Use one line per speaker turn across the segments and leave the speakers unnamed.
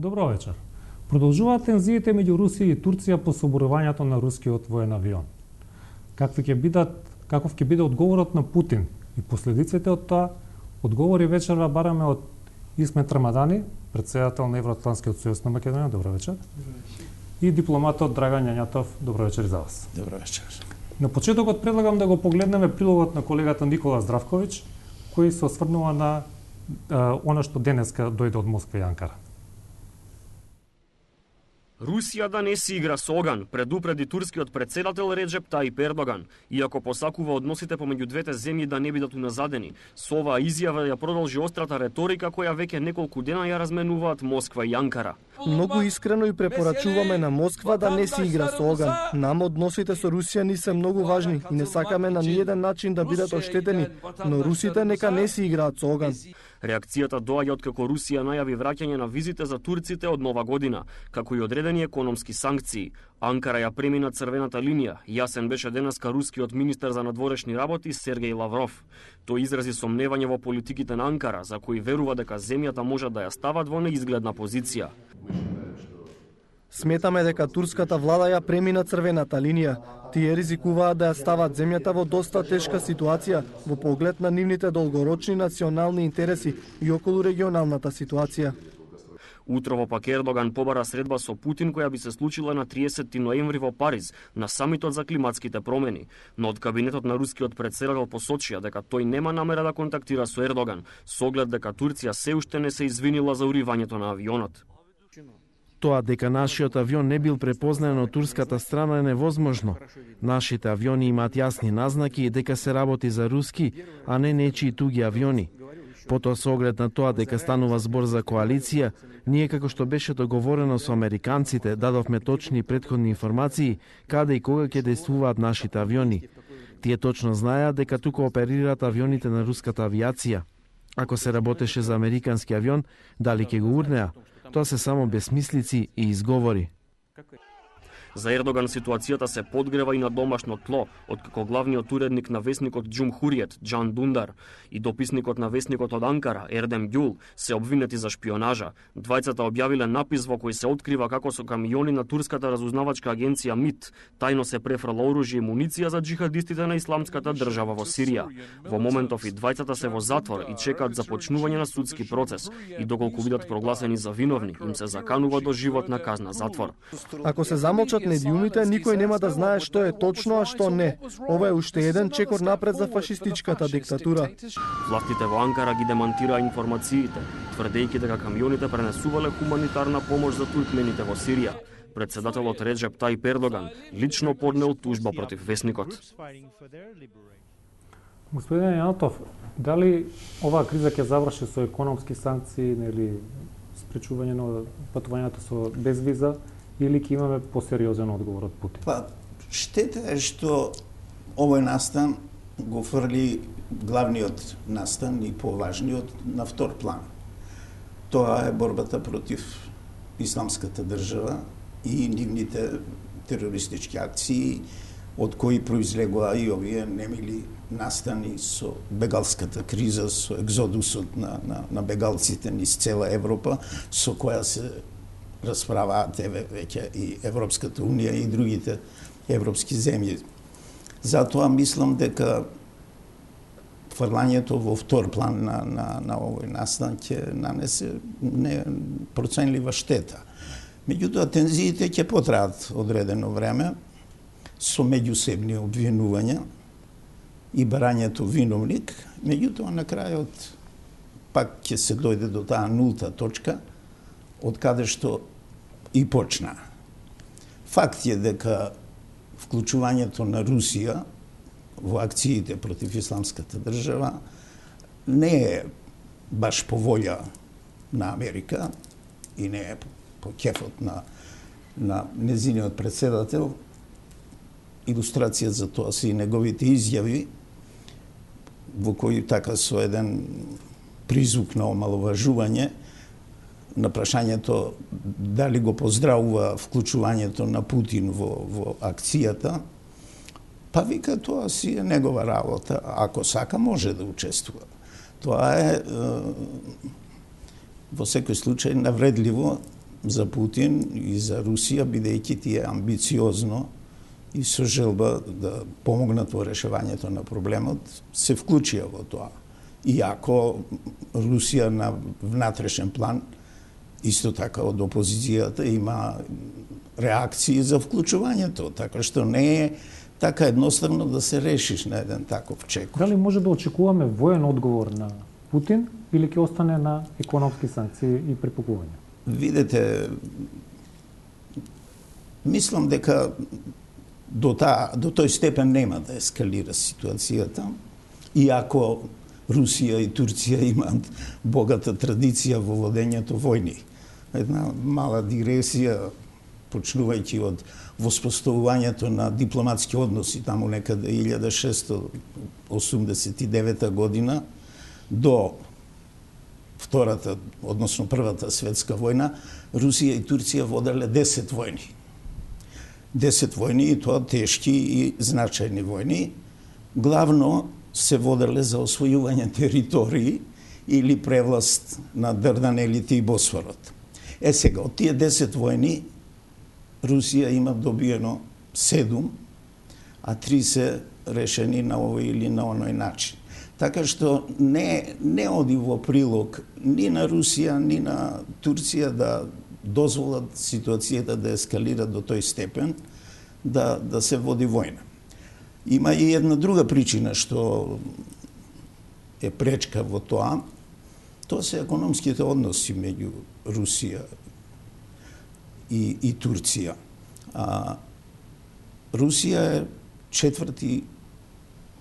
Добро вечер. Продолжуваат тензиите меѓу Русија и Турција по соборувањето на рускиот воен авион. Каков ќе биде одговорот на Путин и последиците од тоа, одговори вечерва бараме од Исмет Рамадани, претседател на Евроатлантскиот сојуз на Македонија. Добро вечер. И дипломатот Драган Јањатов. Добро вечер и за вас.
Добро вечер.
На почетокот предлагам да го погледнеме прилогот на колегата Никола Здравковиќ, кој се осврнува на она што денеска дојде од Москва и Анкара.
Русија да не си игра со оган, предупреди турскиот председател Реджеп Тајип Ердоган, иако посакува односите помеѓу двете земји да не бидат уназадени. Со оваа изјава ја продолжи острата реторика која веќе неколку дена ја разменуваат Москва и Анкара.
Многу искрено и препорачуваме на Москва да не си игра со оган. Нам односите со Русија ни се многу важни и не сакаме на ниеден начин да бидат оштетени, но русите нека не си играат со оган.
Реакцијата доаѓа откако Русија најави враќање на визите за турците од нова година, како и одредени економски санкции. Анкара ја премина црвената линија. Јасен беше денеска рускиот министер за надворешни работи Сергеј Лавров. Тој изрази сомневање во политиките на Анкара, за кои верува дека земјата може да ја стават во неизгледна позиција.
Сметаме дека турската влада ја премина црвената линија. Тие ризикуваат да ја стават земјата во доста тешка ситуација во поглед на нивните долгорочни национални интереси и околу регионалната ситуација.
Утрово пак Ердоган побара средба со Путин која би се случила на 30 ноември во Париз на самитот за климатските промени, но од кабинетот на рускиот председател посочија дека тој нема намера да контактира со Ердоган, со оглед дека Турција се уште не се извинила за уривањето на авионот.
Тоа дека нашиот авион не бил препознаен од турската страна е невозможно. Нашите авиони имаат јасни назнаки дека се работи за руски, а не нечии туги авиони. Потоа со оглед на тоа дека станува збор за коалиција, ние како што беше договорено со американците, дадовме точни претходни информации каде и кога ќе действуваат нашите авиони. Тие точно знаеа дека тука оперираат авионите на руската авиација. Ако се работеше за американски авион, дали ќе го урнеа? Тоа се само безсмислици и изговори.
За Ердоган ситуацијата се подгрева и на домашно тло, откако главниот уредник на весникот Џумхуриет, Џан Дундар, и дописникот на весникот од Анкара, Ердем Ѓул, се обвинети за шпионажа. Двајцата објавиле напис во кој се открива како со камиони на турската разузнавачка агенција МИТ тајно се префрла оружје и муниција за џихадистите на исламската држава во Сирија. Во моментов и двајцата се во затвор и чекаат започнување на судски процес и доколку бидат прогласени за виновни, им се заканува до животна казна затвор.
Ако се замолчат медиумите, никој нема да знае што е точно, а што не. Ова е уште еден чекор напред за фашистичката диктатура.
Властите во Анкара ги демантираа информациите, тврдејќи дека камионите пренесувале хуманитарна помош за туркмените во Сирија. Председателот Реджеп Тајип Ердоган лично поднел тужба против весникот.
Господин Јањатов, дали оваа криза ќе заврши со економски санкции или спречување на патувањето со без виза, или ќе имаме посериозен одговор од Путин?
Штета е што овој настан го фрли главниот настан и поважниот на втор план. Тоа е борбата против исламската држава и нивните терористички акции, од кои произлегоа и овие немили настани со бегалската криза, со екзодусот на бегалците низ цела Европа, со која се расправаат веќе и Европската унија и другите европски земји. Затоа мислам дека фрлањето во втор план на овој настан ќе нанесе непроценлива штета. Меѓутоа, тензиите ќе потраат одредено време со меѓусебни обвинувања и барањето виновник. Меѓутоа, на крајот пак ќе се дојде до таа нулта точка, од каде што и почна. Факт е дека вклучувањето на Русија во акциите против исламската држава не е баш по волја на Америка и не е по кефот на незиниот председател. Илустрација за тоа се и неговите изјави, во кои така со еден призвук на омаловажување на прашањето дали го поздравува вклучувањето на Путин во акцијата, па вика тоа си е негова работа, ако сака може да учествува. Тоа е во секој случај навредливо за Путин и за Русија, бидејќи тие амбициозно и со желба да помогнат во решавањето на проблемот, се вклучија во тоа. Иако Русија на внатрешен план, исто така од опозицијата, има реакции за вклучувањето, така што не е така едноставно да се решиш на еден таков чек.
Дали може да очекуваме воен одговор на Путин или ќе остане на економски санкции и препукување?
Видете, мислам дека до тој степен нема да ескалира ситуацијата, иако Русија и Турција имаат богата традиција во водењето војни. Една мала дигресија, почнувајќи од воспоставувањето на дипломатски односи таму некаде 1689 година до втората, односно првата светска војна, Русија и Турција воделе 10 војни. 10 војни, и тоа тешки и значајни војни, главно се воделе за освојување територии или превласт на Дарданелите и Босфорот. Сега, од тие 10 војни, Русија има добиено 7, а 3 се решени на овој или на оној начин. Така што не оди во прилог ни на Русија, ни на Турција да дозволат ситуацијата да ескалира до тој степен да се води војна. Има и една друга причина што е пречка во тоа. Тоа се економските односи меѓу Русија и Турција. Русија е четврти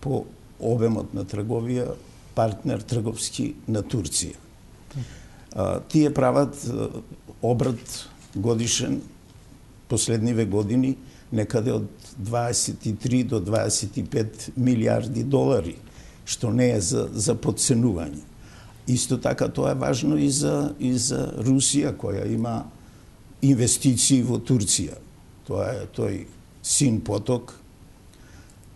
по обемот на трговија партнер трговски на Турција. Тие прават обрат годишен последниве години некаде од 23 до 25 милиарди долари, што не е за подценување. Исто така тоа е важно и за Русија, која има инвестиции во Турција. Тоа е тој Син поток,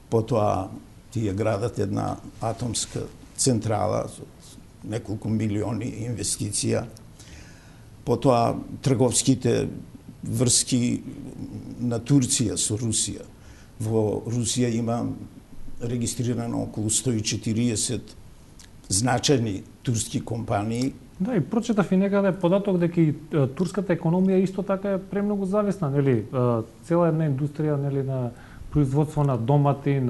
потоа тие градат една атомска централа со неколку милиони инвестиција, потоа трговските врски на Турција со Русија. Во Русија има регистрирано околу 140 значајни турски компании.
Да, и прочитав и некаде податок дека и турската економија исто така е премногу зависна, нели? Цела една индустрија, нели, на производство на домати,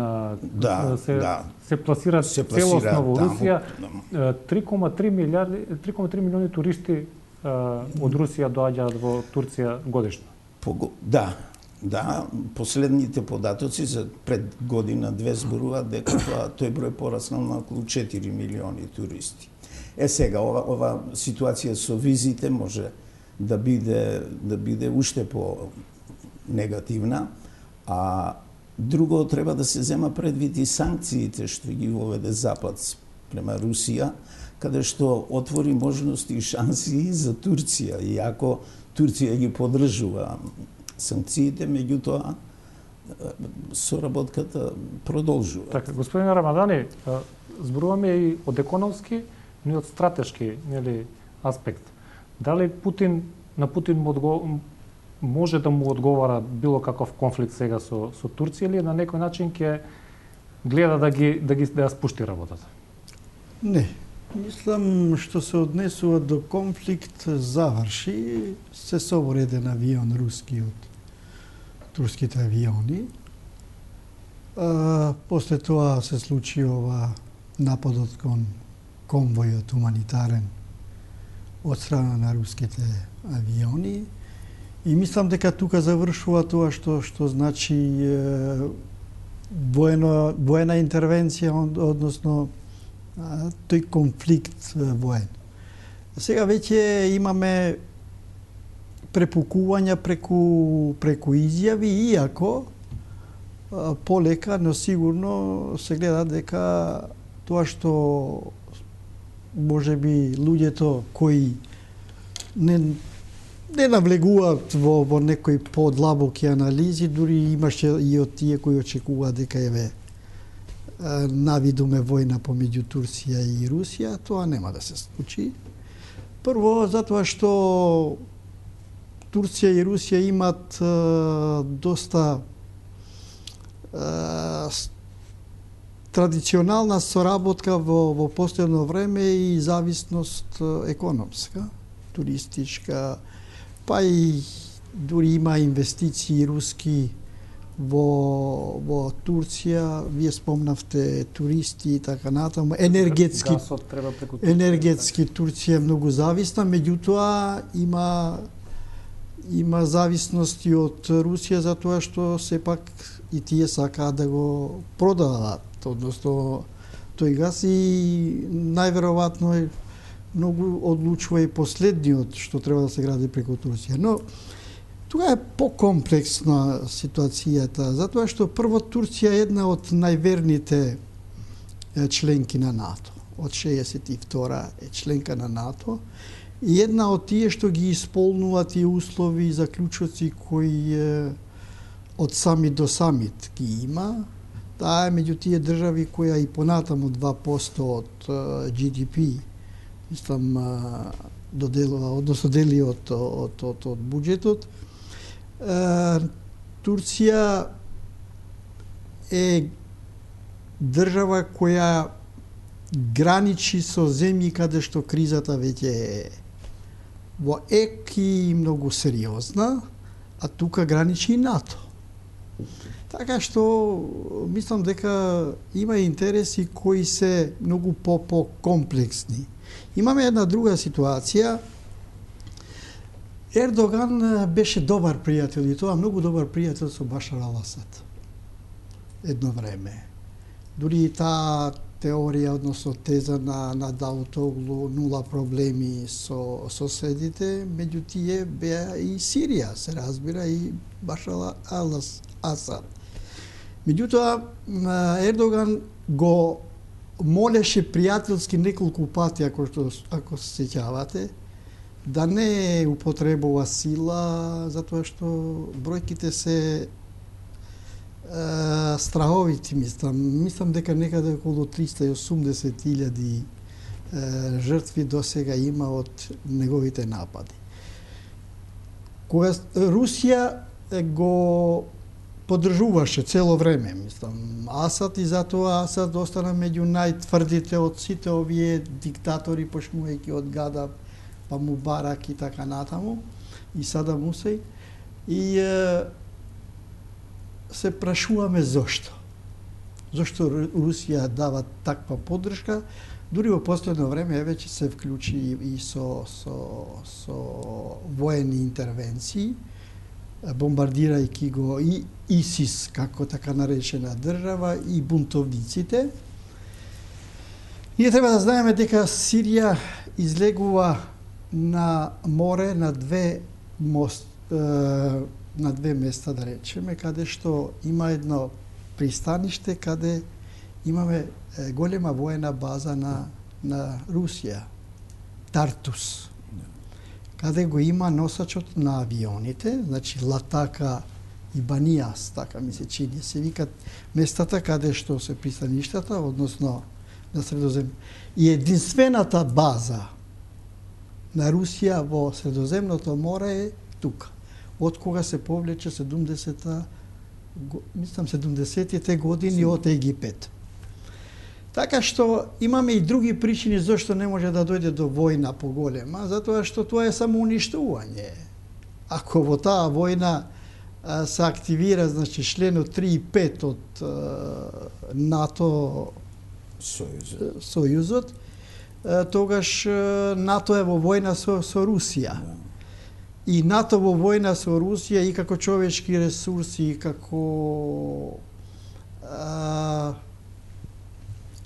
се пласираат целосно во Русија. 3,3 милиони туристи од Русија доаѓаат во Турција годишно.
Да, последните податоци за пред година-две зборуваат дека тој број пораснал на околу 4 милиони туристи. Сега ова ситуација со визите може да биде уште по негативна, а друго треба да се зема предвид и санкциите што ги воведе Запад према Русија, каде што отвори можности и шанси за Турција, иако Турција ги поддржува санкциите, меѓутоа соработката продолжува.
Така, господин Рамадани, зборуваме и од економски, но и од стратешки, нели, аспект. Дали на Путин може да му одговара било каков конфликт сега со Турција, или на некој начин ќе гледа да ја спушти работата?
Не. Мислам, што се однесува до конфликт, заврши, се собори еден авион руски од турските авиони. После тоа се случи ова нападот кон конвојот хуманитарен од страна на руските авиони. И мислам дека тука завршува тоа што значи воена интервенција, односно тој конфликт воен. Сега веќе имаме препукувања преку изјави, иако полека, но сигурно се гледа дека тоа што можеби луѓето кои не навлегуваат во некои подлабоки анализи, дури имаше и од тие кои очекуваат дека навидуме војна помеѓу Турција и Русија, тоа нема да се случи. Прво, затоа што Турција и Русија имат доста традиционална соработка во последно време и зависност економска, туристичка, па и дури има инвестиции руски во Турција. Вие спомнавте туристи и така натаму. Енергетски Турција е многу зависна, меѓутоа има зависности од Русија затоа што сепак и тие сакаат да го продаваат, односно тој газ, и најверојатно е многу одлучува и последниот што треба да се гради преку Турција. Но тука е покомплексна ситуацијата, затоа што прво Турција е една од најверните членки на НАТО. Од 62 е членка на НАТО и една од тие што ги исполнува тие услови и заклучоци кои од самит до самит ги има. Таа е меѓу тие држави која и понатаму 2% од GDP мислам доделува, односно дели од буџетот. Турција е држава која граничи со земји каде што кризата веќе е во ек и многу сериозна, а тука граничи и НАТО. Така што мислам дека има интереси кои се многу по-комплексни. Имаме една друга ситуација. Ердоган беше добар пријател и тоа многу добар пријател со Башар ал-Асад едно време. Дури и таа теорија, односно теза на Давутоглу, нула проблеми со соседите, меѓу тие беа и Сирија, се разбира, и Башар ал-Асад. Меѓутоа, Ердоган го молеше пријателски неколку пати, ако се сеќавате, да не употребува сила, затоа што бројките се страховити, мислам дека некаде околу 380.000 жртви досега има од неговите напади. Кога Русија го поддржуваше цело време, Асад, и затоа Асад остана меѓу најтврдите од сите овие диктатори, почнувајќи од Гадав, па Мубарак и така натаму, и Садам Хусеин. И се прашуваме зошто. Зошто Русија дава таква поддршка, дури во последно време веќе се вклучи и со воени интервенции, бомбардирајќи го и ИСИС, како така наречена држава, и бунтовниците. Ние треба да знаеме дека Сирија излегува на море на две места, да речеме, каде што има едно пристаниште, каде имаме голема воена база на Русија, Тартус, каде го има носачот на авионите, значи Латака и Баниас, така ми се чини, се викат местата каде што се пристаништата, односно на Средоземно. И единствената база на Русија во Средоземното море е тука. Од кога се повлече 70-те години од Египет. Така што имаме и други причини зашто не може да дојде до војна поголема, затоа што тоа е само уништување. Ако во таа војна се активира, значи членот 3 и 5 од НАТО Сојузот, тогаш НАТО е во војна со Русија. И НАТО во војна со Русија и како човечки ресурси, и како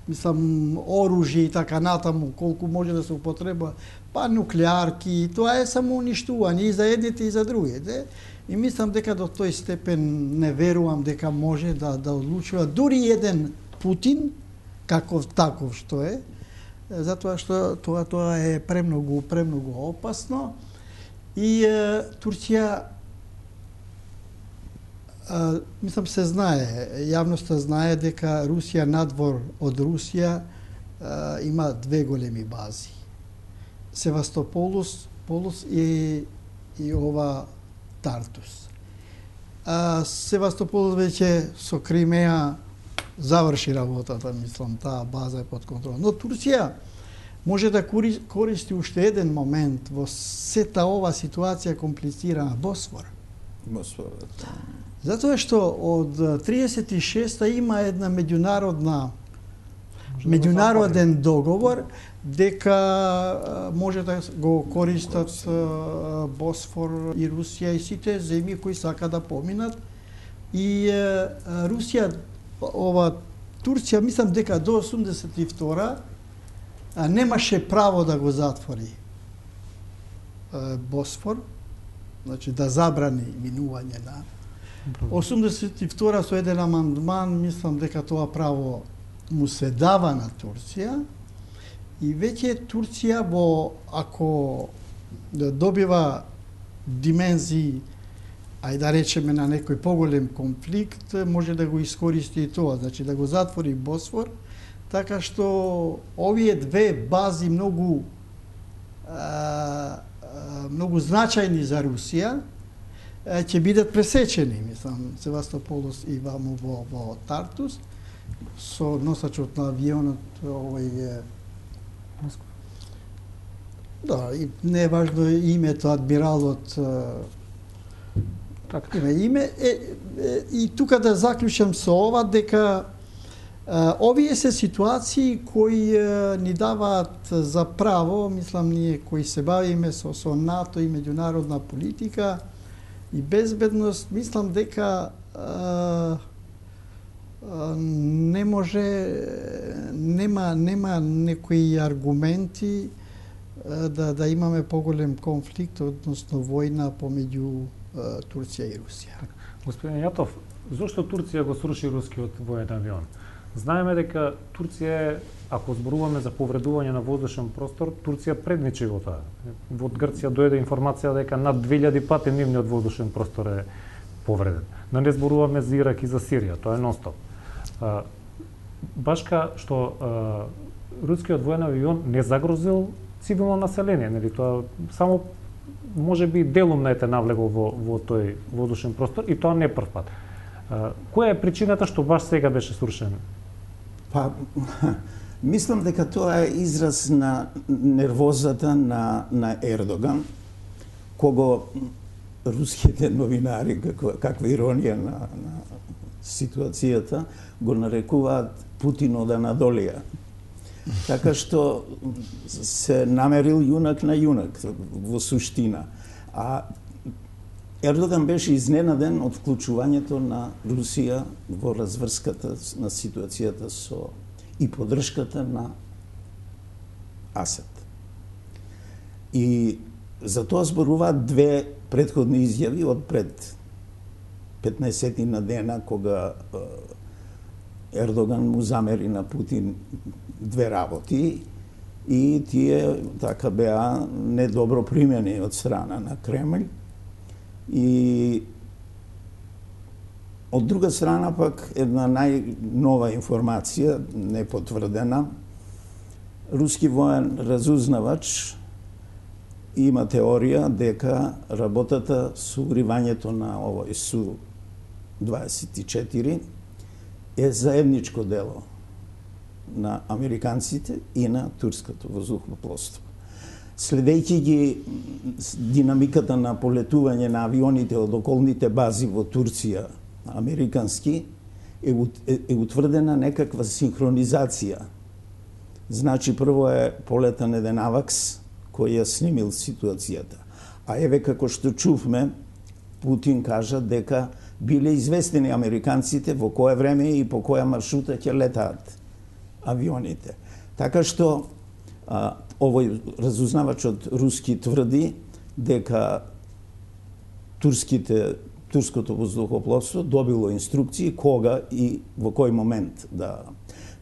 оружје и така натаму, колку може да се употреба, па нуклеарки, тоа е само уништување и за едните и за другите. И мислам дека до тој степен не верувам дека може да одлучува дури еден Путин, таков што е, затоа што тоа е премногу опасно. И Турција, мислам се знае, јавноста знае дека Русија надвор од Русија има две големи бази. Севастополус и ова Тартус. Севастопол веќе со Кримеја заврши работата, мислам, таа база е под контрол. Но Турција може да користи уште еден момент во сета ова ситуација комплицирана, Босфор. Затоа што од 36-та има една меѓународен договор дека може да го користат Босфор и Русија и сите земји кои сака да поминат. И Русија, Турција, мислам дека до 82 немаше право да го затвори Босфор, значи да забрани минување на 82 со еден амандман, мислам дека тоа право му се дава на Турција и веќе Турција ако добива димензии, ај да речеме на некој поголем конфликт, може да го искористи и тоа, значи да го затвори Босфор, така што овие две бази многу значајни за Русија ќе бидат пресечени, мислам, Севастополос и ваму во Тартус, со носачот на авионот овој да, не е важно името, адмиралот има име. И тука да заклучам со ова дека овие се ситуации кои ни даваат за право, мислам ние кои се бавиме со НАТО и меѓународна политика и безбедност, мислам дека нема некои аргументи да имаме поголем конфликт, односно војна помеѓу Турција и Русија.
Господин Јатов, зошто Турција го сруши рускиот воен авион? Знаеме дека Турција, ако зборуваме за повредување на воздушен простор, Турција предничи во тоа. Од Грција дојде информација дека над 2000 пати нивниот воздушен простор е повреден. Да не зборуваме за Ирак и за Сирија, тоа е нонстоп. Башка што рускиот воен авион не загрозил цивилно население, нели тоа само може би делумно ете навлегол во тој воздушен простор и тоа не прв пат. Која е причината што баш сега беше срушен?
Па, мислам дека тоа е израз на нервозата на Ердоган, кого руските новинари, каква иронија на ситуацијата, го нарекуваат Путин од Анадолија. Така што се намерил јунак на јунак во суштина. А Ердоган беше изненаден од вклучувањето на Русија во разврската на ситуацијата и поддршката на Асад. И за тоа зборуваат две претходни изјави од пред 15 на дена, кога Ердоган му замери на Путин две работи и тие така беа недобро примени од страна на Кремљ. И од друга страна пак една најнова информација, непотврдена, руски воен разузнавач има теорија дека работата со угривањето на овој Су-24 е заедничко дело на американците и на турското воздухопловство. Следејќи ги динамиката на полетување на авионите од околните бази во Турција, американски, е утврдена некаква синхронизација. Значи, прво е полетан еден авакс кој ја снимил ситуацијата. А еве како што чувме, Путин кажа дека биле известени американците во кое време и по која маршрута ќе летаат авионите. Така што овој разузнавачот руски тврди дека турското воздухопловство добило инструкции кога и во кој момент да.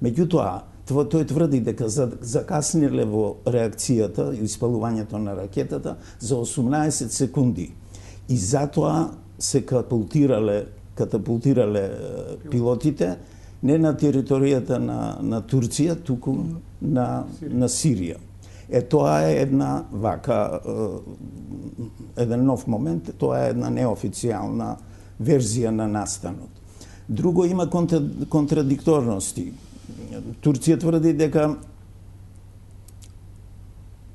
Меѓутоа, тој тврди дека закасниле во реакцијата и испалувањето на ракетата за 18 секунди. И затоа се катапултирале пилотите не на територијата на Турција, туку на Сирија. Тоа е една еден нов момент, тоа е една неофицијална верзија на настанот. Друго, има контрадикторности. Турција тврди дека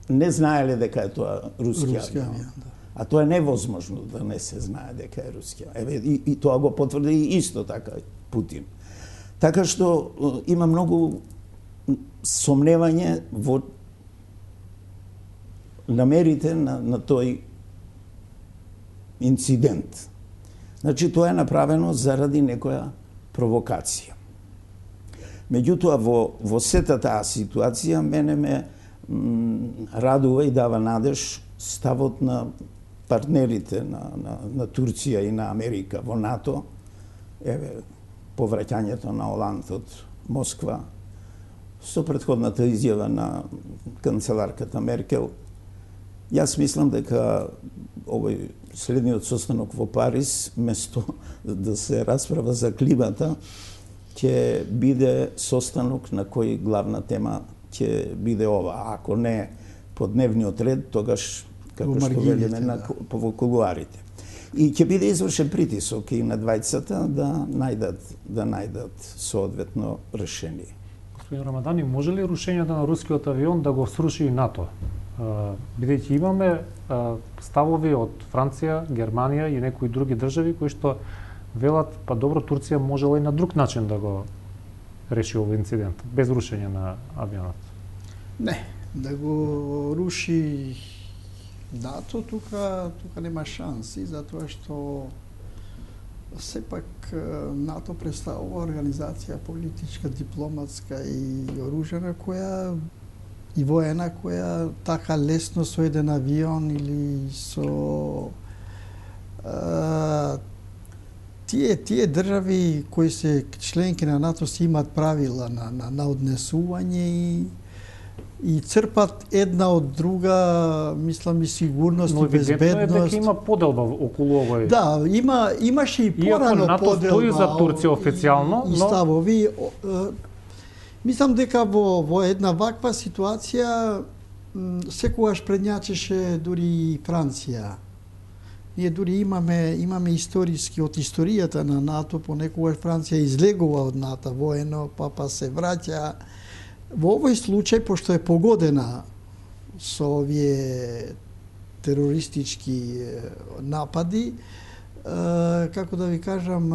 не знаеле дека е тоа руски авион. А тоа е невозможно да не се знае дека е руски авион. И тоа го потврди и исто така Путин. Така што има многу сомневање во намерите на тој инцидент. Значи, тоа е направено заради некоја провокација. Меѓутоа, во сета таа ситуација, мене ме радува и дава надеж ставот на партнерите на Турција и на Америка во НАТО, повраќањето на Оланд од Москва, со претходната изјава на канцеларката Меркел. Јас мислам дека овој следниот состанок во Париз, место да се расправа за климата, ќе биде состанок на кој главна тема ќе биде ова. Ако не по дневниот ред, тогаш, како што велиме, во кулуарите. И ќе биде извршен притисок и на двајцата да најдат соодветно решение.
Господин Рамадани, може ли рушењето на рускиот авион да го сруши и НАТО? Бидејќи имаме ставови од Франција, Германија и некои други држави кои што велат, па добро, Турција можела и на друг начин да го реши овој инцидент, без рушење на авионот.
Не, да го руши НАТО, тука нема шанси, затоа што сепак НАТО представува организација политичка, дипломатска и оружена, и воена, која така лесно со еден авион или со тие држави кои се членки на НАТО си имаат правила на однесување и црпат една од друга, мислам, и сигурност и безбедност.
Но евидентно е дека има поделба околу овој.
Да, имаше и порано поделба.
Иако НАТО стои за Турција официјално,
и ставови. Мислам дека во една ваква ситуација секогаш предњачеше дури и Франција. Ние дури имаме историски од историјата на НАТО, понекогаш Франција излегува од НАТО воено, па се враќа. Во овој случај, пошто е погодена со овие терористички напади, како да ви кажам,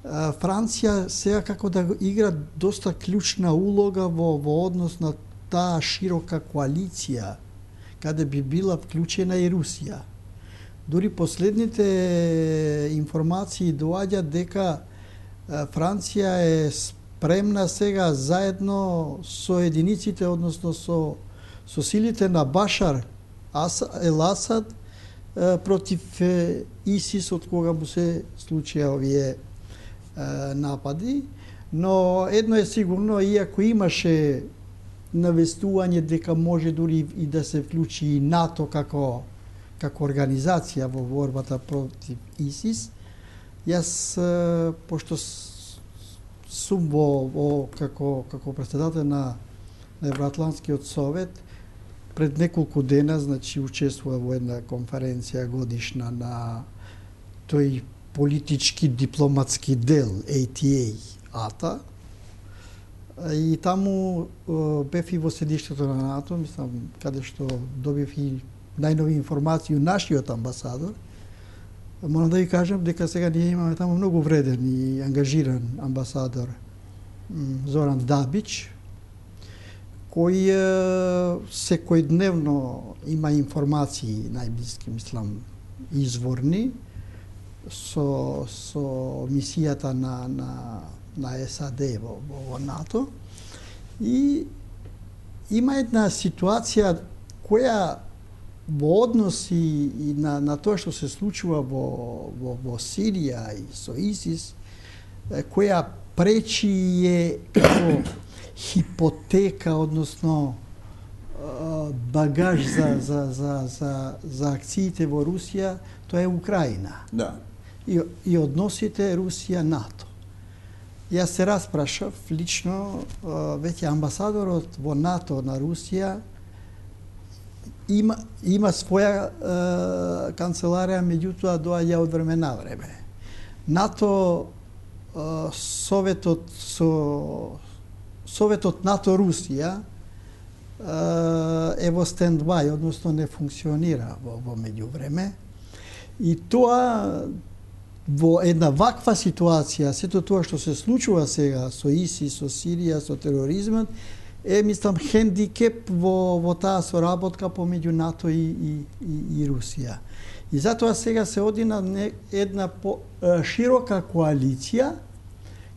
Франција сега како да игра доста клучна улога во однос на таа широка коалиција, каде би била вклучена и Русија. Дури последните информации доаѓаат дека Франција е спремна сега заедно со единиците, односно со силите на Башар ел Асад против ИСИС, од кога му се случија овие напади. Но едно е сигурно, иако имаше навестување дека може дури и да се вклучи и НАТО како организација во борбата против ИСИС, јас, пошто сум како председател на Евроатлантскиот совет, пред неколку дена, значи, учествува во една конференција годишна на тој политички дипломатски дел ATA, и таму бев и во седиштето на НАТО, мислам, каде што добив и најнови информации од нашиот амбасадор. Морам да ви кажам дека сега ние имаме таму многу вреден и ангажиран амбасадор Зоран Дабич, кој секојдневно има информации најблиски, мислам, изворни со мисијата на САД во НАТО, и има една ситуација која во однос и на тоа што се случува во Сирија и со ИСИС, која пречи е како хипотека, односно багаж за акциите во Русија, тоа е Украина.
Да.
И односите Русија-НАТО. Јас се распрашав лично, веќе амбасадорот во НАТО на Русија има своја канцеларија, меѓутоа доаѓа од време на време. НАТО, Советот НАТО Русија е во стендбај, односно не функционира во меѓувреме. И тоа во една ваква ситуација, сето тоа што се случува сега со ИСИС, со Сирија, со тероризмот, мислам хендикеп во таа соработка помеѓу НАТО и Русија. И затоа сега се оди на една широка коалиција,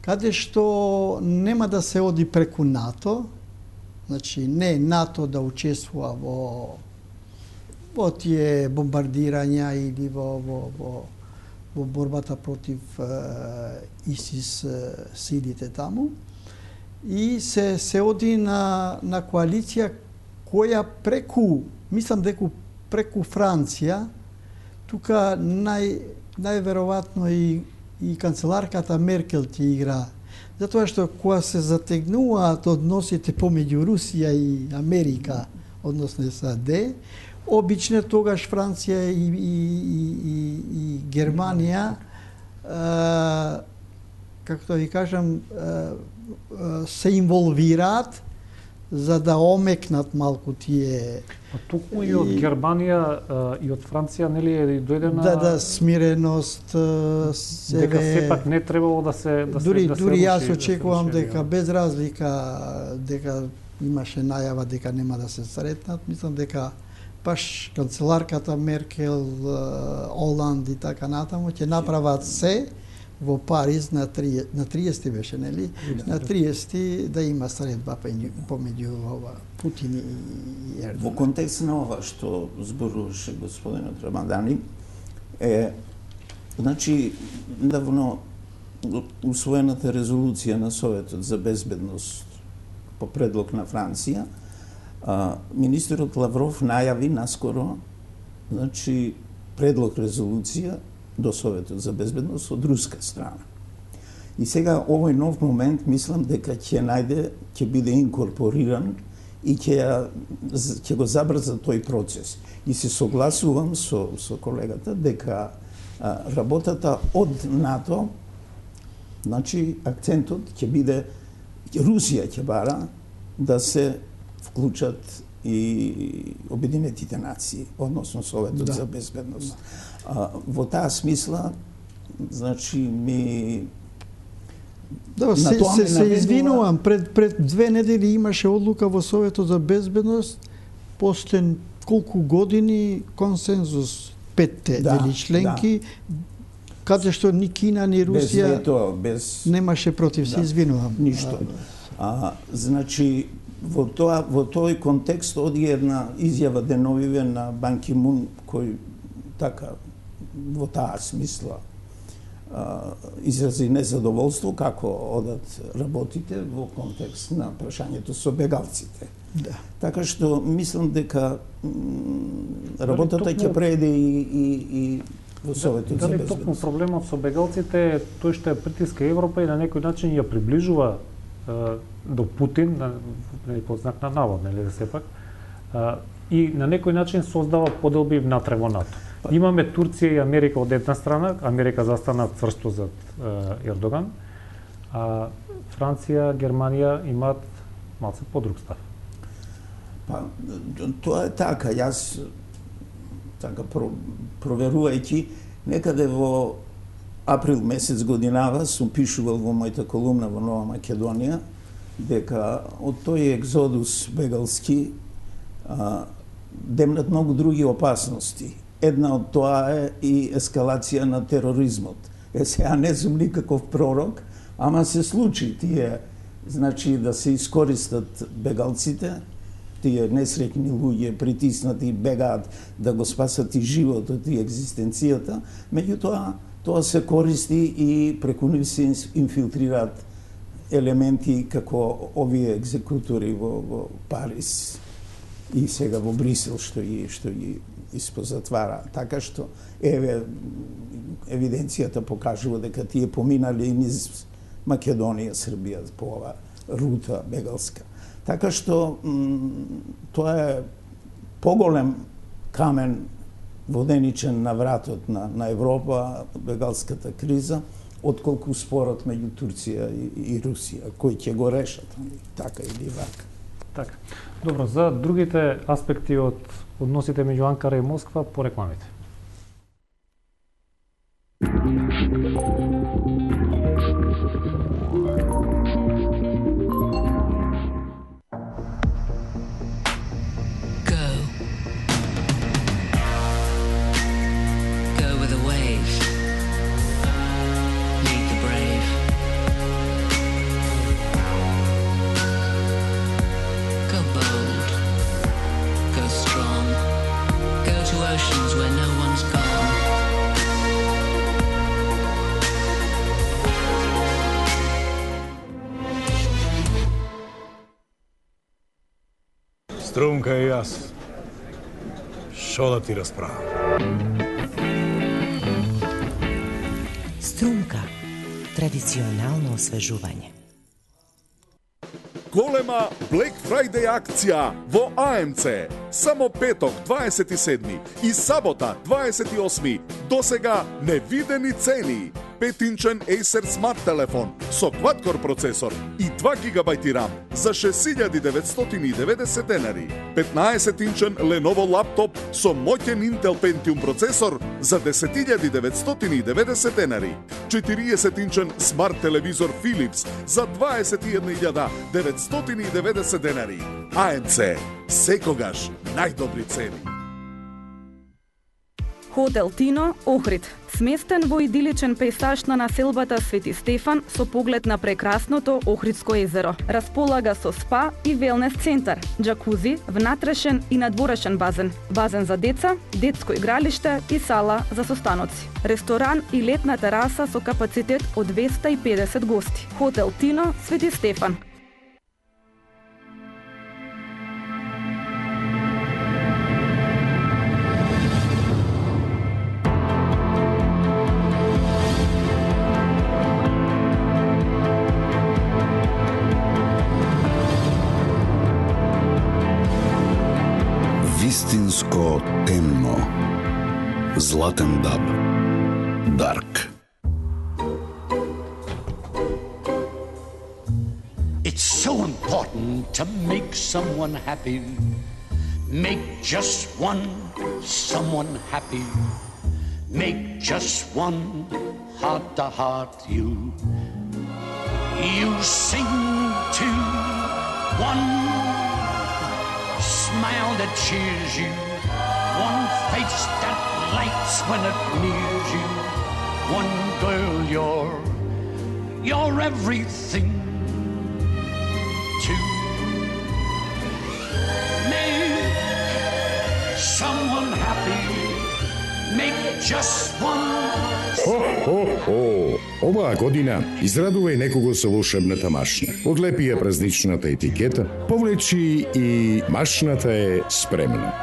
каде што нема да се оди преку НАТО, значи не НАТО да учествува во тие бомбардирања или во борбата против ИСИС силите таму, и се оди на коалиција која мислам дека преку Франција, тука најверојатно и канцеларката Меркел ќе игра, затоа што кога се затегнуваат односите помеѓу Русија и Америка, односно САД, обично тогаш Франција и Германија, како да ви кажам, се инволвираат за да омекнат малку тие.
Токму и од Германија и од Франција нели е дојдена
да смиреност,
дека сепак не требало да се
дури јас очекувам дека без разлика дека имаше најава дека нема да се сретнат, мислам дека баш канцеларката Меркел, Оланд и така натаму ќе направат се во Париз на 30 беше, нели? На 30 да има средба помеѓу Путин и Ердоган.
Во контекст на ова што зборуваше господинот Рамадани, значи, недавно усвоената резолуција на Советот за безбедност по предлог на Франција, министерот Лавров најави наскоро, значи, предлог резолуција до Советот за безбедност од руска страна. И сега овој нов момент мислам дека ќе биде инкорпориран и ќе го забрза тој процес. И се согласувам со колегата дека работата од НАТО, значи акцентот ќе биде Русија ќе бара да се вклучат и Обединетите нации, односно Советот за безбедност. Во таа смисла, значи,
се извинувам, пред 2 недели имаше одлука во Советот за безбедност, после колку години консензус 5 дели членки, каде што ни Кина, ни Русија немаше против, се извинувам.
Ништо. Значи, во тој контекст оди една изјава деновиве на Бан Ки Мун, кој така во таа смисла изрази незадоволство како одат работите во контекст на прашањето со бегалците. Така што мислам дека работата ќе преде и во Советот за безбедност.
Дали токму проблемот со бегалците тој што ја притиска Европа и на некој начин ја приближува до Путин, под знак на навод, нели да сепак, и на некој начин создава поделби внатре во НАТО. Имаме Турција и Америка од една страна, Америка застана цврсто зад Ердоган, а Франција, Германија имаат малце подруг став.
Тоа е така. Јас така проверувајќи некаде во април месец годинава сум пишувал во мојата колумна во Нова Македонија дека од тој екзодус бегалски демнат многу други опасности. Една од тоа е и ескалација на тероризмот. Сега не сум никаков пророк, ама се случи тие, значи да се искористат бегалците, тие несреќни луѓе притиснати бегаат да го спасат и животот и екзистенцијата, меѓутоа тоа се користи и преку нив се инфилтрираат елементи како овие екзекутори во Париз и сега во Брисел што ги испозатвара. Така што евиденцијата покажува дека тие поминали и низ Македонија, Србија по ова рута бегалска. Така што тоа е поголем камен воденичен на вратот на Европа, бегалската криза, отколку спорот меѓу Турција и Русија, кој ќе го решат, така или вака.
Така. Добро, за другите аспекти од односите меѓу Анкара и Москва по рекламите.
Струмка и јас. Шо да ти расправам?
Струмка. Традиционално освежување.
Голема Black Friday акција во АМЦ. Само петок 27 и сабота 28 досега невидени цени. 5-инчен Acer Smart телефон со quad-core процесор и 2 GB RAM за 6.990 денари. 15-инчен Lenovo лаптоп со моќен Intel Pentium процесор за 10.990 денари. 40-инчен смарт телевизор Philips за 21.990 денари. АМЦ, секогаш најдобри цени.
Хотел Тино, Охрид, сместен во идиличен пејзаж на населбата Свети Стефан со поглед на прекрасното Охридско езеро. Располага со спа и велнес центар, џакузи, внатрешен и надворешен базен, базен за деца, детско игралиште и сала за состаноци, ресторан и летна тераса со капацитет од 250 гости. Хотел Тино, Свети Стефан.
Вистинско темно. Златен даб. Дарк.
It's so important to make someone happy. Make just one someone happy. Make just one heart-to-heart you. You sing to one smile that cheers you, one face that lights when it nears you, one girl you're everything to. Make someone happy, make just one.
Хо-хо-хо! Оваа година израдувај некого со волшебната машина. Одлепи ја празничната етикета, повлечи и машината е спремна.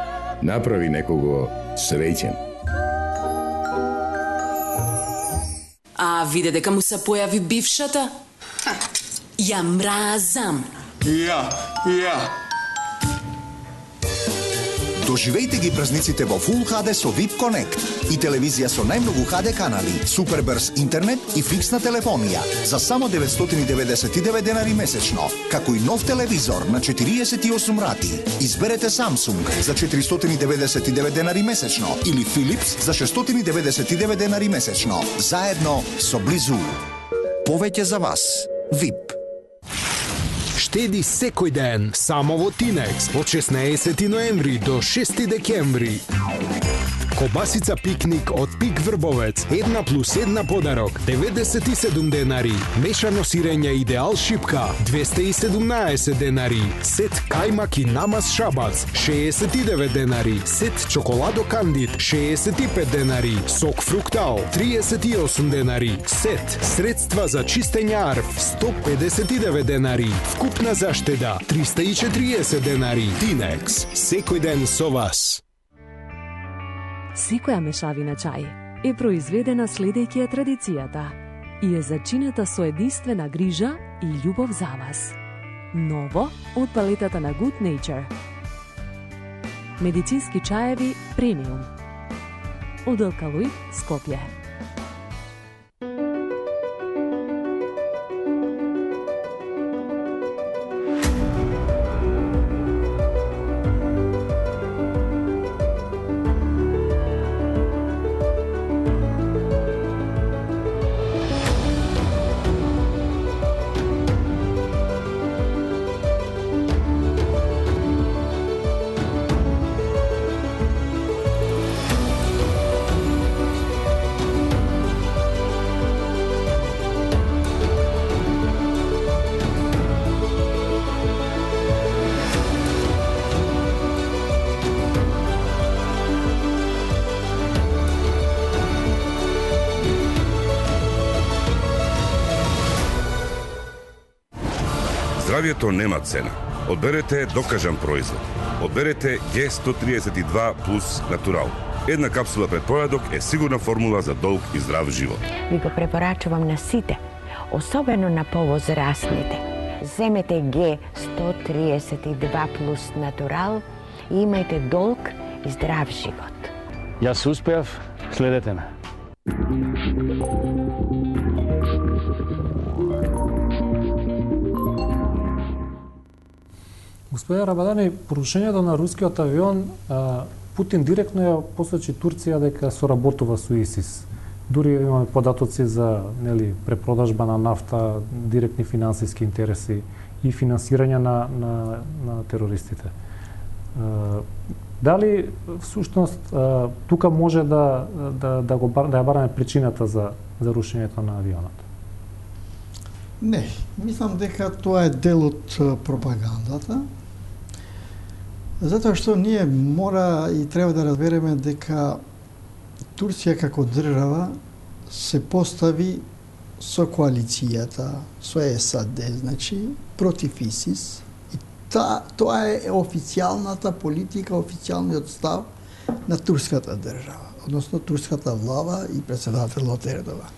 Направи некого среќен.
А виде дека му се појави бившата? Ја мразам.
Ја.
Доживејте ги празниците во Full HD со VIP Connect и телевизија со најмногу HD канали, супербрз интернет и фиксна телефонија за само 999 денари месечно, како и нов телевизор на 48 рати. Изберете Samsung за 499 денари месечно или Philips за 699 денари месечно, заедно со Близу. Повеќе за вас. VIP.
Штеди секој ден, само во Тинекс, од 16 ноември до 6 декември. Кобасица пикник од Пик Врбовец, 1+1 подарок, 97 денари. Мешано сирење Идеал Шипка, 217 денари. Сет кајмак и намаз Шабац, 69 денари. Сет чоколадо Кандид, 65 денари. Сок Фруктал, 38 денари. Сет средства за чистење арф, 159 денари. Вкупна заштеда, 340 денари. Тинекс, секој ден со вас.
Секоја мешавина чај е произведена следејќи ја традицијата и е зачинета со единствена грижа и љубов за вас. Ново од палетата на Good Nature. медицински чаеви премиум. Од Алкалоид, Скопје.
Здравието нема цена. Одберете докажан производ. Одберете G132 плюс натурал. Една капсула пред појадок е сигурна формула за долг и здрав живот.
Ви го препорачувам на сите, особено на повозрастните. Земете G132 плюс натурал и имајте долг и здрав живот.
Јас успеав, следете ме.
Господин Рабадани, порушењето на рускиот авион, Путин директно ја посочи Турција дека соработува со ИСИС. Дури имаме податоци за препродажба на нафта, директни финансиски интереси и финансирање на терористите. Дали всушност тука може да ја бараме причината за рушењето на авионот?
Не, мислам дека тоа е дел од пропагандата. Затоа што ние мора и треба да разбереме дека Турција како држава се постави со коалицијата, со САД, значи, против ИСИС. И тоа е официјалната политика, официјалниот став на турската држава, односно турската влада и председателот Ердоган.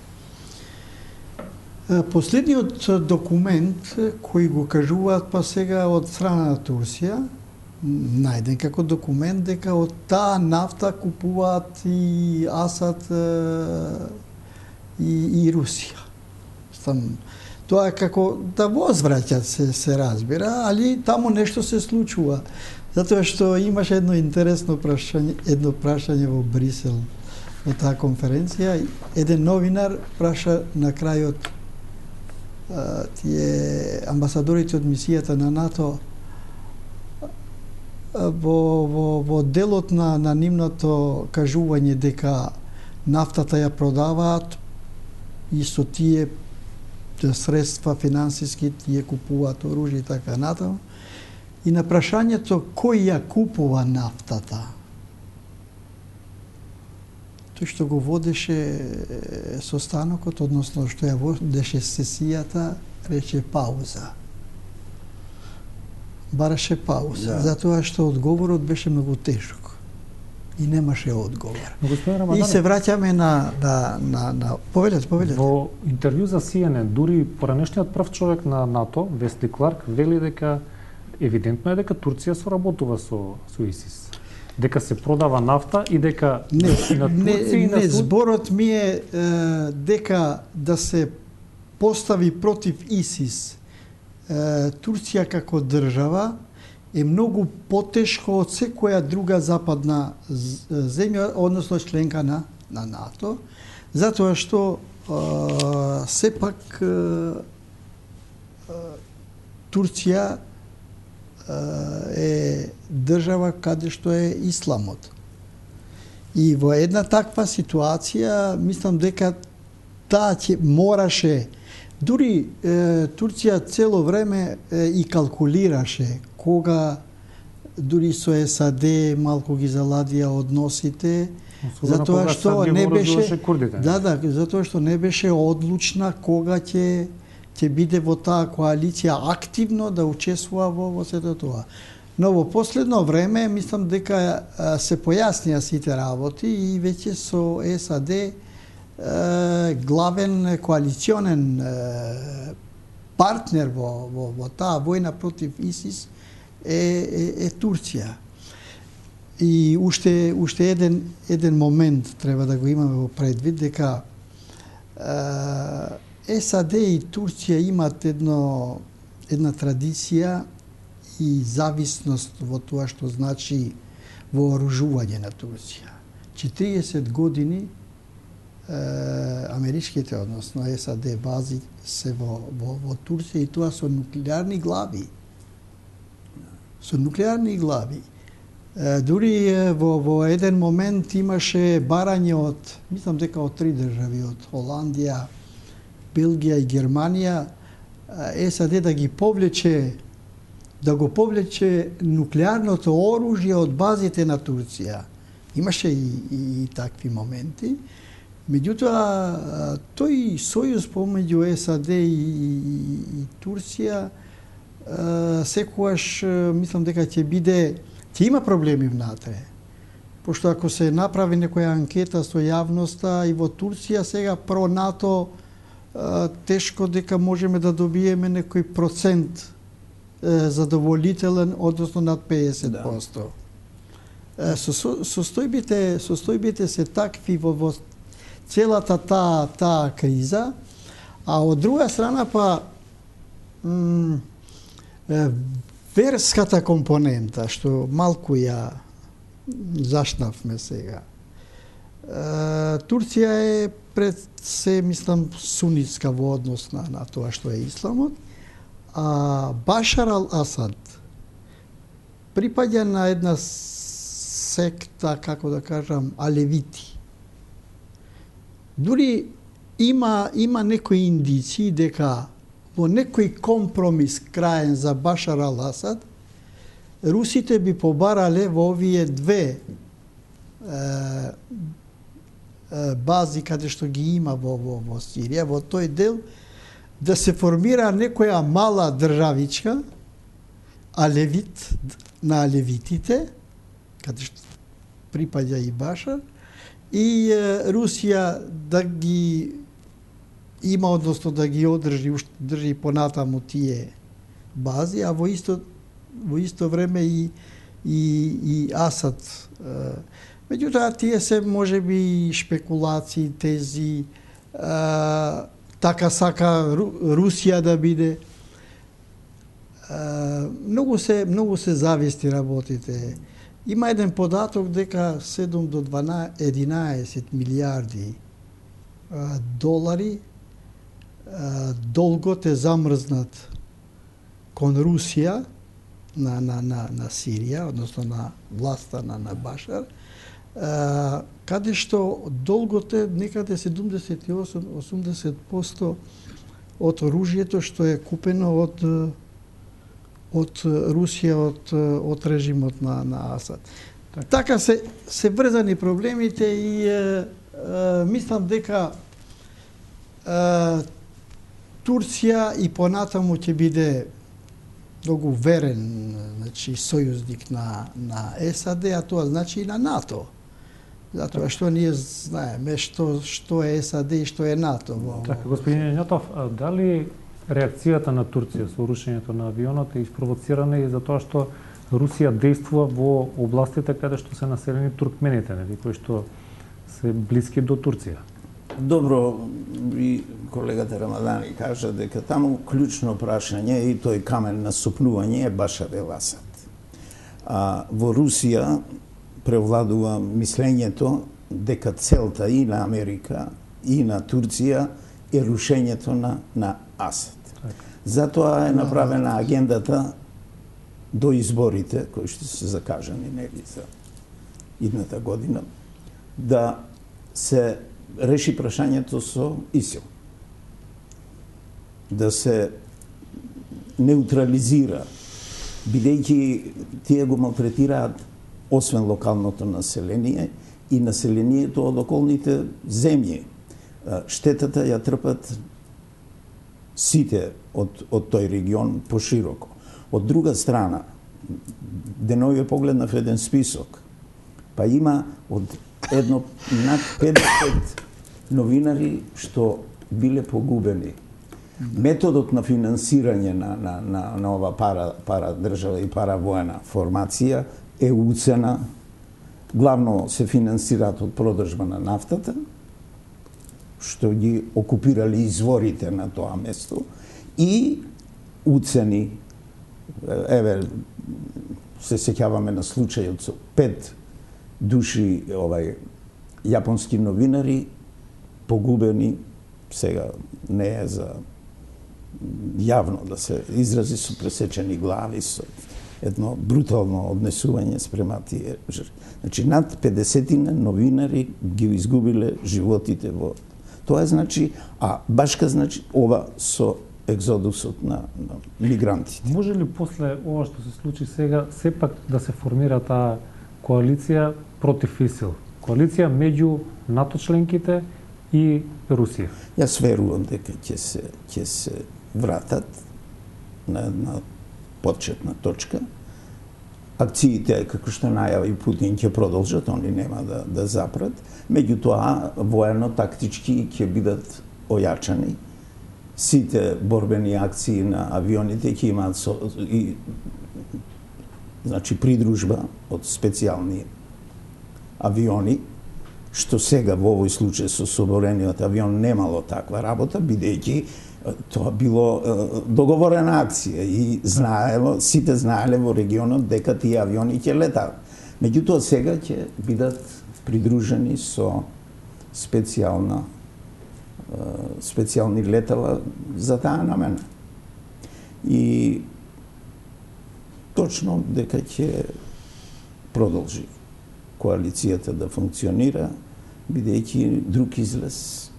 Последниот документ кој го кажуваат па сега од страна на Турција, најден како документ дека од таа нафта купуваат и Асад и Русија. Тоа е како да возвраќат се разбира, али таму нешто се случува. Затоа што имаше едно интересно прашање во Брисел на таа конференција. Еден новинар праша на крајот тие амбасадорите од мисијата на НАТО во делот на нивното кажување дека нафтата ја продаваат и со тие средства финансиски тие купуваат оружје и така натаму. И на прашањето кој ја купува нафтата, тој што го водеше состанокот, односно што ја водеше сесијата, рече пауза. Бараше пауза, затоа што одговорот беше многу тешок и немаше одговор. И се враќаме на повелете.
Во интервју за CNN, дури поранешниот прв човек на НАТО, Весли Кларк, вели дека евидентно е дека Турција соработува со ИСИС. Дека се продава нафта и дека
и на Турција и на зборот ми е дека да се постави против ИСИС Турција како држава е многу потешко од секоја друга западна земја, односно членка на НАТО, затоа што сепак Турција е држава каде што е исламот. И во една таква ситуација, мислам дека таа мораше, дури Турција цело време и калкулираше кога дури со САД малку ги заладија односите, затоа што не беше затоа што не беше одлучна кога ќе биде во таа коалиција активно да учествува во сето тоа. Но во последно време мислам дека се појаснија сите работи и веќе со САД главен коалиционен партнер во таа војна против ИСИС е Турција. И уште еден момент треба да го имаме во предвид, дека САД и Турција имат една традиција и зависност во тоа што значи вооружување на Турција. 40 години америчките, односно САД бази се во Турција и тоа со нуклеарни глави. Со нуклеарни глави. Дури во еден момент имаше барање од, мислам дека од 3 држави, од Холандија, Белгија и Германија, САД да го повлече нуклеарното оружје од базите на Турција. Имаше и такви моменти. Меѓутоа, тој сојуз помеѓу САД и Турција секогаш мислам дека ќе има проблеми внатре. Пошто ако се направи некоја анкета со јавноста и во Турција сега про НАТО, тешко дека можеме да добиеме некој процент задоволителен, односно над 50%. Состојбите се такви во целата таа криза, а од друга страна па верската компонента, што малку ја зашнавме сега. Турција е пред се, мислам, сунитска во однос на тоа што е исламот, а Башар ал-Асад припаѓа на една секта, како да кажам, алевити. Дури има некои индиции дека во некој компромис краен за Башар ал-Асад, русите би побарале во овие две бази каде што ги има во Сирија, во тој дел, да се формира некоја мала државичка, алевит, на алевитите, каде што припаѓа и Башар, и Русија да ги има, односно да ги држи понатаму тие бази, а во исто време и Асад. Меѓутоа, тие се можеби шпекулации, тези, така сака Русија да биде. Многу се зависти работите. Има еден податок дека 7 до 11 милиарди долари долгот е замрзнат кон Русија на Сирија, односно на власта на Башар, каде што долгот е некаде 78-80% од оружјето што е купено од Русија, од режимот на Асад. Така се врзани проблемите и мислам дека Турција и понатаму ќе биде многу верен, значи, сојузник на САД, а тоа значи и на НАТО. Затоа што ние знаеме што е САД и што е НАТО.
Така, господин Јанјотов, дали реакцијата на Турција со рушењето на авионот е испровоцирана и за тоа што Русија действува во областите каде што се населени туркмените, кои што се блиски до Турција?
Добро, и колегата Рамадани кажа дека таму клучно прашање и тој камен на сопнување е Башар ал-Асад. Во Русија превладува мислењето дека целта и на Америка и на Турција е рушењето на Асад. Затоа е направена агендата до изборите, кои што се закажани нели за идната година, да се реши прашањето со ИСИЛ. Да се неутрализира, бидејќи тие го малтретираат освен локалното население и населението од околните земји. Штетата ја трпат сите од тој регион пошироко. Од друга страна, денови погледнав еден список, па има од над 50 новинари што биле погубени. Методот на финансирање на ова пара држава и пара воена формација е уцена главно се финансираат од продржба на нафтата, што ги окупирали изворите на тоа место, и уцени, еве, се сеќаваме на случајот со 5 души јапонски новинари погубени, сега не е за јавно да се изрази, со пресечени глави, со едно брутално однесување спрема тие жртви. Значи, над 50 новинари ги изгубиле животите во тоа, значи, башка, значи, ова со екзодусот на мигрантите.
Може ли после ова што се случи сега, сепак да се формира таа коалиција против ИСИЛ? Коалиција меѓу НАТО членките и Русија?
Јас верувам дека ќе се вратат на една почетна точка. Акциите, како што најави Путин, ќе продолжат, они нема да запрат. Меѓутоа, воено-тактички ќе бидат ојачани. Сите борбени акции на авионите ќе имаат значи придружба од специјални авиони, што сега во овој случај со соборениот авион немало таква работа, бидејќи тоа било договорена акција и сите знаеле во регионот дека тие авиони ќе летаат. Меѓутоа сега ќе бидат придружени со специјални летала за таа намена. И точно дека ќе продолжи коалицијата да функционира, бидејќи друг излез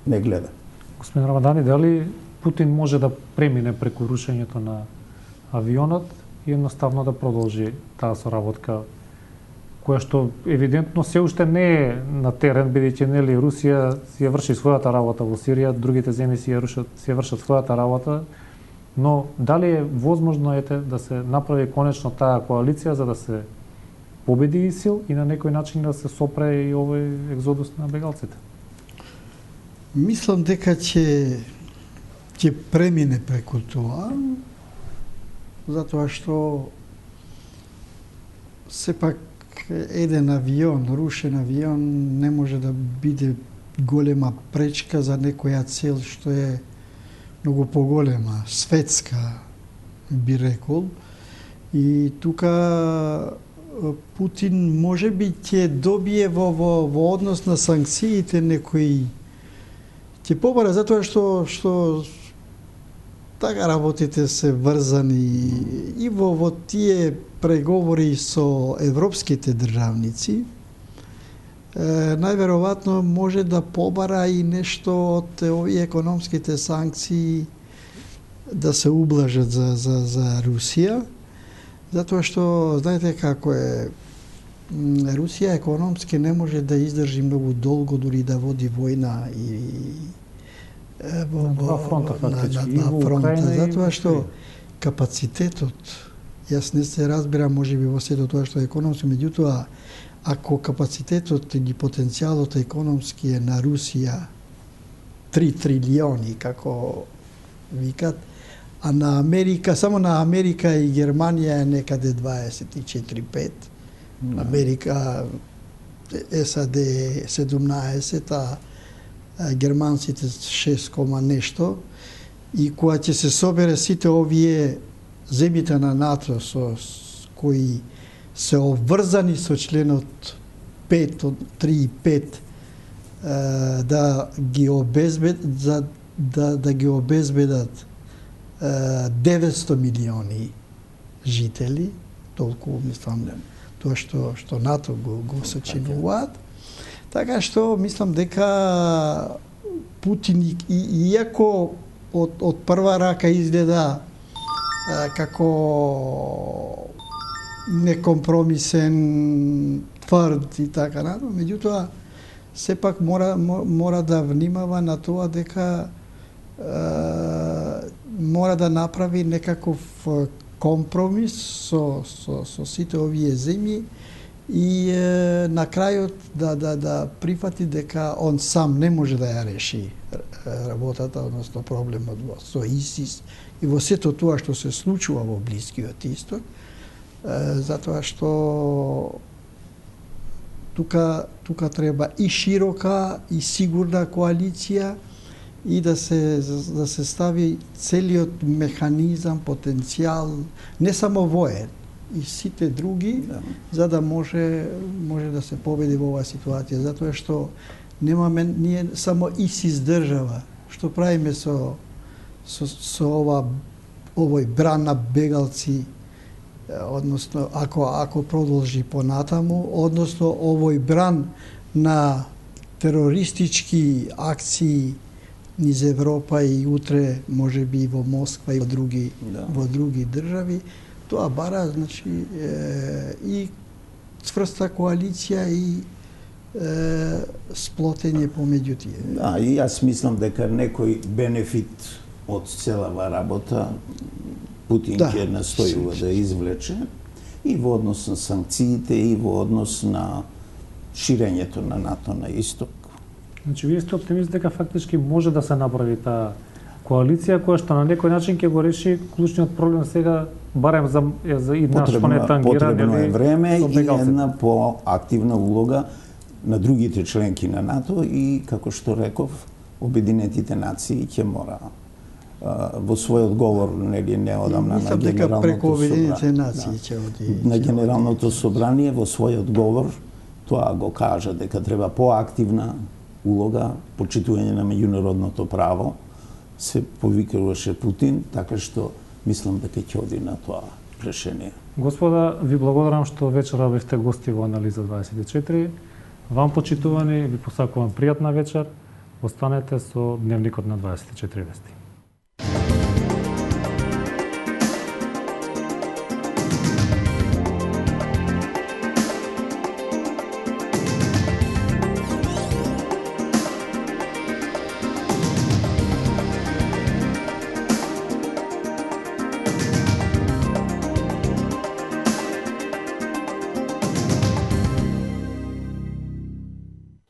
не гледа.
Господин Рамадани, дали Путин може да премине преку рушењето на авионот и едноставно да продолжи таа соработка, која што евидентно се уште не е на терен, бидејќи нели Русија си ја врши својата работа во Сирија, другите земји си ја вршат својата работа, но дали е возможно да се направи конечно таа коалиција за да се победи ИСИЛ и на некој начин да се сопре и овој екзодус на бегалците?
Мислам дека ќе премине преку тоа, затоа што сепак еден авион, рушен авион, не може да биде голема пречка за некоја цел што е многу поголема, светска, би рекол. И тука Путин може би ќе добие во однос на санкциите некои ќе побара, затоа што така работите се врзани и во тие преговори со европските државници. Најверојатно може да побара и нешто од овие економските санкции да се ублажат за Русија, затоа што знаете како е, Русија економски не може да издржи многу долго, дури да води војна и
на два фронта фактички,
на фронта, затоа што капацитетот, јас не се разбирам можеби во сето тоа што е економски, меѓутоа ако капацитетот или потенцијалот економски е на Русија 3 трилиони, како викат, а на Америка, само на Америка и Германија е некаде 24-5. Америка, САД 17, а германците 6, нешто. И кога ќе се собере сите овие земјите на НАТО со кои се обврзани со членот 5 од 3 и 5 да ги обезбедат 900 милиони жители, толку мислам тоа што НАТО го сочинуваат. Така што мислам дека Путин, иако од прва рака изгледа како некомпромисен, тврд и така натаму, меѓутоа сепак мора да внимава на тоа дека мора да направи некаков компромис со сите овие земји и на крајот да прифати дека он сам не може да ја реши работата, односно проблемот со ИСИС и во сето тоа што се случува во Блискиот Исток, затоа што тука треба и широка и сигурна коалиција и да се стави целиот механизам, потенцијал, не само воен, и сите други, за да може да се победи во оваа ситуација, затоа што немаме ние само ИСИС држава, што правиме со овој бран на бегалци, односно ако продолжи понатаму, односно овој бран на терористички акции низ Европа и утре можеби во Москва и во други држави, тоа бара значи и цврста коалиција и сплотење помеѓу тие.
Да, и јас мислам дека некој бенефит од целава работа Путин ќе настојува да извлече и во однос на санкциите и во однос на ширењето на НАТО на исток.
Значи, вие сте оптимист дека фактички може да се направи таа коалиција која што на некој начин ќе го реши клучниот проблем сега, барем за и наш поне тангира.
Потребно е време и една поактивна улога на другите членки на НАТО и, како што реков, Обединетите нации ќе мора во својот говор неодамна на Генералното собрание во својот говор тоа го кажа дека треба поактивна улога, почитување на меѓународното право, се повикуваше Путин, така што мислам дека ќе оди на тоа решение.
Господа, ви благодарам што вечера бевте гости во Анализа 24. Вам почитувани, ви посакувам пријатна вечер. Останете со Дневникот на 24 вести.